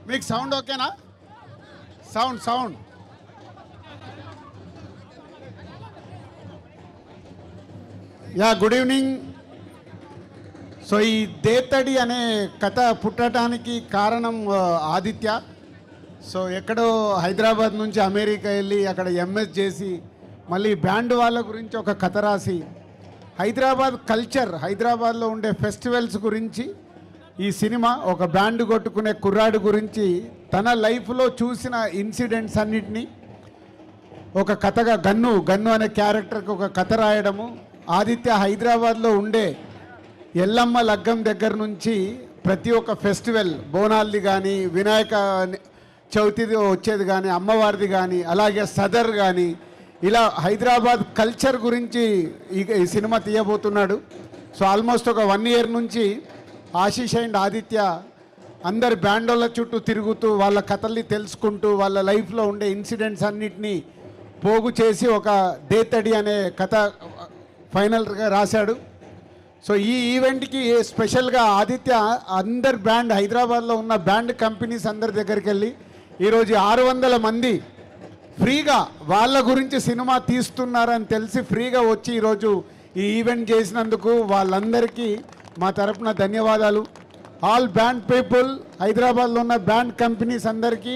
మీకు సౌండ్ ఓకేనా? Sound yeah, good evening. So ఈ దేత్తడి అనే కథ పుట్టడానికి కారణం ఆదిత్య. సో ఎక్కడో హైదరాబాద్ నుంచి అమెరికా వెళ్ళి అక్కడ ఎంఎస్ చేసి మళ్ళీ బ్యాండ్ వాళ్ళ గురించి ఒక కథ రాసి హైదరాబాద్ కల్చర్, హైదరాబాద్లో ఉండే ఫెస్టివల్స్ గురించి ఈ సినిమా ఒక బ్యాండ్ కొట్టుకునే కుర్రాడు గురించి తన లైఫ్లో చూసిన ఇన్సిడెంట్స్ అన్నిటినీ ఒక కథగా గన్ను అనే క్యారెక్టర్కి ఒక కథ రాయడము. ఆదిత్య హైదరాబాద్లో ఉండే ఎల్లమ్మ లగ్గం దగ్గర నుంచి ప్రతి ఒక్క ఫెస్టివల్, బోనాల్ది కానీ, వినాయక చవితిది వచ్చేది కానీ, అమ్మవారిది కానీ, అలాగే సదర్ కానీ, ఇలా హైదరాబాద్ కల్చర్ గురించి ఈ సినిమా తీయబోతున్నాడు. సో ఆల్మోస్ట్ ఒక 1 year నుంచి ఆశీష్ అండ్ ఆదిత్య అందరి బ్యాండోళ్ళ చుట్టూ తిరుగుతూ వాళ్ళ కథల్ని తెలుసుకుంటూ వాళ్ళ లైఫ్లో ఉండే ఇన్సిడెంట్స్ అన్నిటినీ పోగు చేసి ఒక దేతడి అనే కథ ఫైనల్గా రాశాడు. సో ఈ ఈవెంట్కి స్పెషల్గా ఆదిత్య అందరి బ్యాండ్, హైదరాబాద్లో ఉన్న బ్యాండ్ కంపెనీస్ అందరి దగ్గరికి వెళ్ళి ఈరోజు 600 మంది ఫ్రీగా వాళ్ళ గురించి సినిమా తీస్తున్నారని తెలిసి ఫ్రీగా వచ్చి ఈరోజు ఈ ఈవెంట్ చేసినందుకు వాళ్ళందరికీ మా తరపున ధన్యవాదాలు. ఆల్ బ్యాండ్ పీపుల్, హైదరాబాద్లో ఉన్న బ్యాండ్ కంపెనీస్ అందరికీ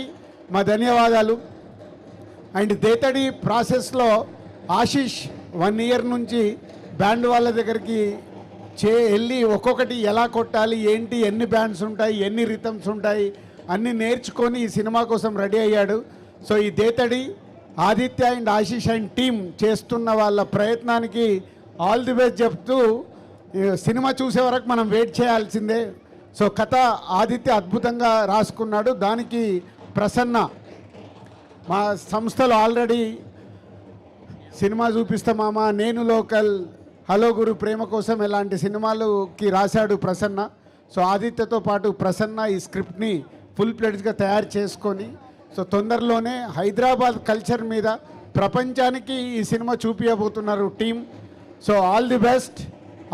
మా ధన్యవాదాలు. అండ్ దేతడి ప్రాసెస్లో ఆశీష్ 1 year నుంచి బ్యాండ్ వాళ్ళ దగ్గరికి వెళ్ళి ఒక్కొక్కటి ఎలా కొట్టాలి, ఏంటి, ఎన్ని బ్యాండ్స్ ఉంటాయి, ఎన్ని రిథమ్స్ ఉంటాయి అన్నీ నేర్చుకొని ఈ సినిమా కోసం రెడీ అయ్యాడు. సో ఈ Dethadi Aditya and Ashish and team చేస్తున్న వాళ్ళ ప్రయత్నానికి ఆల్ ది బెస్ట్ చెప్తూ సినిమా చూసే వరకు మనం వెయిట్ చేయాల్సిందే. సో కథ ఆదిత్య అద్భుతంగా రాసుకున్నాడు. దానికి ప్రసన్న మా సంస్థలో ఆల్రెడీ సినిమా చూపిస్తామా, నేను లోకల్, హలో గురు, ప్రేమ కోసం ఇలాంటి సినిమాలకి రాశాడు ప్రసన్న. సో ఆదిత్యతో పాటు ప్రసన్న ఈ స్క్రిప్ట్ని ఫుల్ ప్లేట్స్గా తయారు చేసుకొని సో తొందరలోనే హైదరాబాద్ కల్చర్ మీద ప్రపంచానికి ఈ సినిమా చూపించబోతున్నారు team. So all the best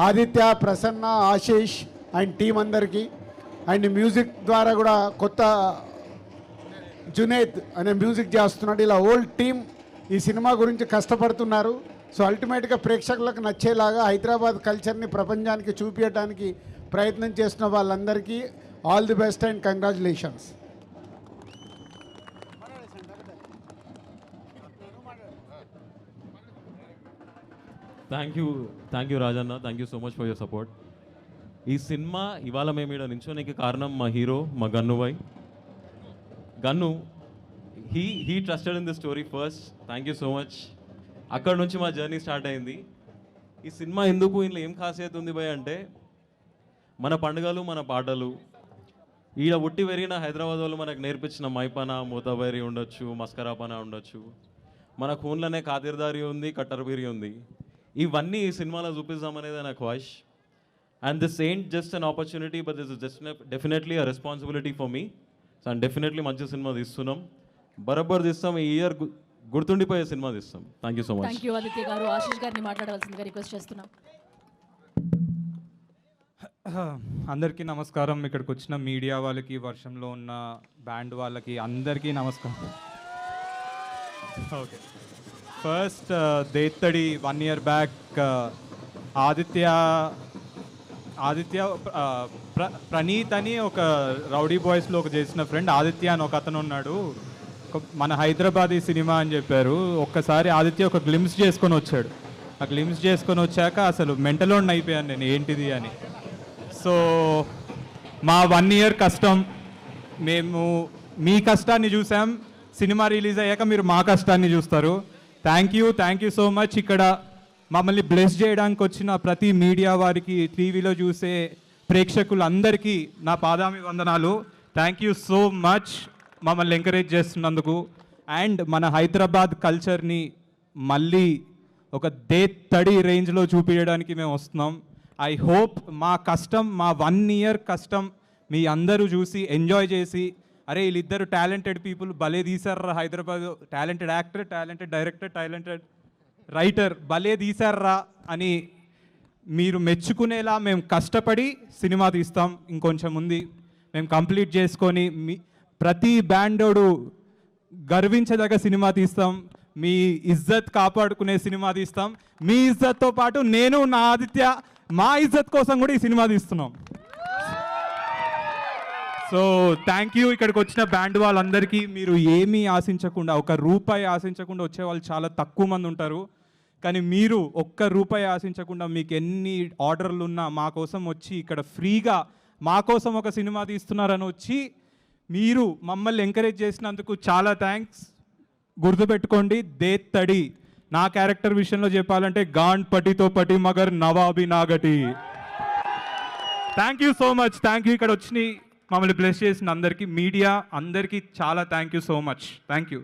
Aditya, Prasanna, Ashish and team అందరికీ. అండ్ మ్యూజిక్ ద్వారా కూడా కొత్త జునేద్ అనే మ్యూజిక్ చేస్తున్నాడు. ఇలా ఓల్డ్ టీం ఈ సినిమా గురించి కష్టపడుతున్నారు. సో అల్టిమేట్గా ప్రేక్షకులకు నచ్చేలాగా హైదరాబాద్ కల్చర్ని ప్రపంచానికి చూపించడానికి ప్రయత్నం చేస్తున్న వాళ్ళందరికీ all the best and congratulations. Thank you Rajanna, thank you so much for your support. ఈ సినిమా ఇవాళ మేము ఇక్కడ నించోనికి కారణం మా హీరో, మా gun Bhai. Gun he trusted in the story first. Thank you so much. అక్కడ నుంచి మా జర్నీ స్టార్ట్ అయింది. ఈ సినిమా ఎందుకు, ఇందులో ఏం ఖాసియత్ ఉంది భయ్ అంటే, మన పండుగలు, మన పాటలు, ఈడ ఉట్టి పెరిగిన హైదరాబాద్ వాళ్ళు మనకు నేర్పించిన మైపన, మూతబైరి ఉండొచ్చు, మస్కరాపన ఉండొచ్చు, మన ఖూన్లోనే ఖాతిర్దారి ఉంది, కట్టర్బీరి ఉంది. ఇవన్నీ ఈ సినిమాలో చూపిస్తామనేది నా ఖ్వాయిష్. And this ain't just an opportunity, but this is just definitely a responsibility for me. So and definitely మంచి సినిమా తీస్తున్నాం, బరాబర్ తీస్తాం. ఈ ఇయర్ గుర్తుండిపోయే సినిమా తీస్తాం. Thank you so much. Thank you Aditya garu. Ashish గారిని మాట్లాడవలసిందిగా రిక్వెస్ట్ చేస్తున్నాం. అందరికీ నమస్కారం. ఇక్కడికి వచ్చిన మీడియా వాళ్ళకి, వర్షంలో ఉన్న బ్యాండ్ వాళ్ళకి అందరికీ నమస్కారం. Okay, first Dethadi 1 year back Aditya Praneeth అని ఒక రౌడీ బాయ్స్లో ఒక చేసిన ఫ్రెండ్ ఆదిత్య అని ఒక అతను ఉన్నాడు. మన హైదరాబాదీ సినిమా అని చెప్పారు. ఒక్కసారి ఆదిత్య ఒక గ్లిమ్స్ చేసుకొని వచ్చాడు. ఆ గ్లిమ్స్ చేసుకొని వచ్చాక అసలు మెంటలోన్ అయిపోయాను నేను, ఏంటిది అని. సో మా 1 year కష్టం, మేము మీ కష్టాన్ని చూసాం. సినిమా రిలీజ్ అయ్యాక మీరు మా కష్టాన్ని చూస్తారు. Thank you so much. ఇక్కడ మమ్మల్ని బ్లెస్ చేయడానికి వచ్చిన ప్రతి మీడియా వారికి, టీవీలో చూసే ప్రేక్షకులందరికీ నా పాదామి వందనాలు. థ్యాంక్ యూ సో మచ్ మమ్మల్ని ఎంకరేజ్ చేస్తున్నందుకు. అండ్ మన హైదరాబాద్ కల్చర్ని మళ్ళీ ఒక దేత్తడి రేంజ్లో చూపించడానికి మేము వస్తున్నాం. ఐ హోప్ మా కష్టం, మా 1 year కష్టం మీ అందరూ చూసి ఎంజాయ్ చేసి, అరే వీళ్ళిద్దరు టాలెంటెడ్ పీపుల్ భలే తీశారా Hyderabad, talented actor, talented director, talented writer భలే తీశారా అని మీరు మెచ్చుకునేలా మేము కష్టపడి సినిమా తీస్తాం. ఇంకొంచెం ఉంది మేము కంప్లీట్ చేసుకొని ప్రతి బ్యాండోడు గర్వించదగ్గ సినిమా తీస్తాం, మీ ఇజ్జత్ కాపాడుకునే సినిమా తీస్తాం. మీ ఇజ్జత్తో పాటు నేను నా ఆదిత్య మా ఇజ్జత్ కోసం కూడా ఈ సినిమా తీస్తున్నాం. So thank you. ఇక్కడికి వచ్చిన బ్యాండ్ వాళ్ళందరికీ మీరు ఏమీ ఆశించకుండా, ₹1 ఆశించకుండా వచ్చే వాళ్ళు చాలా తక్కువ మంది ఉంటారు. కానీ మీరు ₹1 ఆశించకుండా మీకు ఎన్ని ఆర్డర్లు ఉన్నా మా కోసం వచ్చి ఇక్కడ ఫ్రీగా మా కోసం ఒక సినిమా తీస్తున్నారని వచ్చి మీరు మమ్మల్ని ఎంకరేజ్ చేసినందుకు చాలా థ్యాంక్స్. గుర్తుపెట్టుకోండి, దేత్తడి నా క్యారెక్టర్ విషయంలో చెప్పాలంటే గాండ్ పటితో పటి మగర్ నవాబి నాగటి. Thank you so much. Thank you. ఇక్కడ వచ్చి మమ్మల్ని బ్లెస్ చేసిన అందరికీ, మీడియా అందరికీ చాలా thank you so much. Thank you.